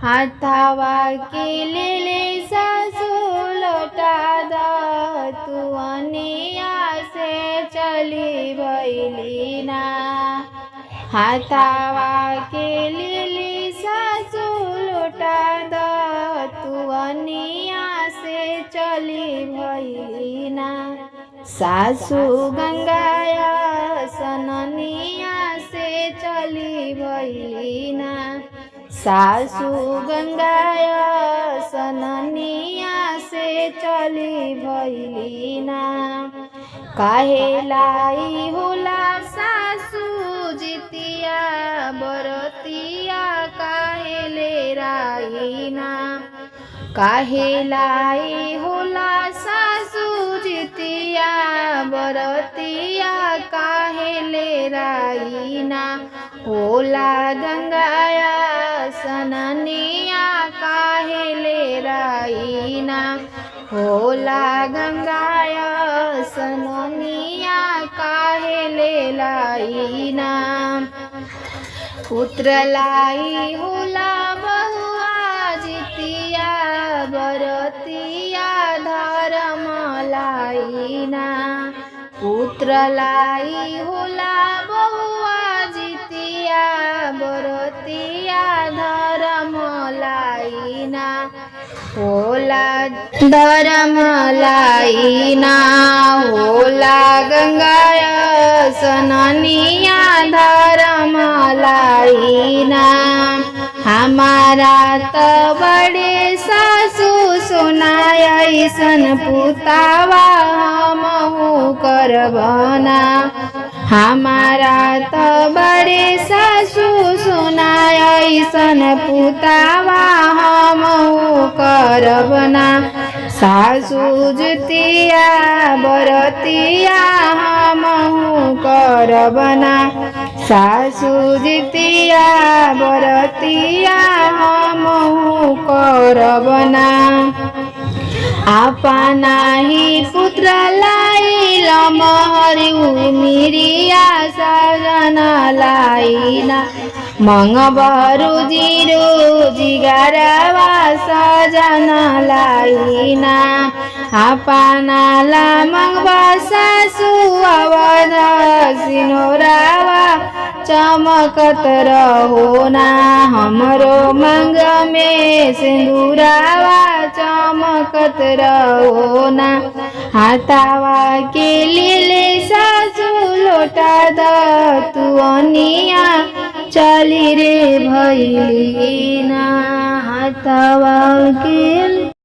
हाथावा के लेले सासू लोटा द तुअनिया से चली भैली ना। हाथावा के लेले सासू लोटा द तुअनिया से चली भैली ना। सासू गंगाया सननिया से चली भैली ना। सासू गंगाया सननिया से चली भैली ना। काहे लाई होला सासू जितिया बरतिया काहे ले राई ना। काहे लाई होला सासू जितिया बरतिया काहे ले राई ना। होला गंगाया सननिया काहे ले राई ना। होला गंगाया सननिया काहे ले लाई ना। पुत्र लाई होला बहुआ जितिया बरतिया धर्म लाई ना। पुत्र लाई होला बहुआ जितिया बरतिया धर्म लाई ना। होला धर्म लाई ना। होला गंगाया सननिया धर्म लाई ना। हमारा तो बड़े सासू सुनाय ऐसन पुतावा हमहू करबना। हमारा तो बड़े सासू सुनाय ऐसन पुतावा हमहू करबना। सासू जितिया बरतिया हमहू करबना। सासू जितिया बरतिया हमहू करबना। अपना ही पुत्र लाई लमहरी उमिरिया सजन लाई ना। मंगबरू जीरो जिगरवा सजन लाई ना। अपना ला मंगबा सासू अवध सिनोरावा चमकत रहो ना। हमरो मंग में सिंदूरावा चमकत रहो ना। हाथावा के लेले सासू लोटा द तुअनिया चली रे भैली ना। हाथावा के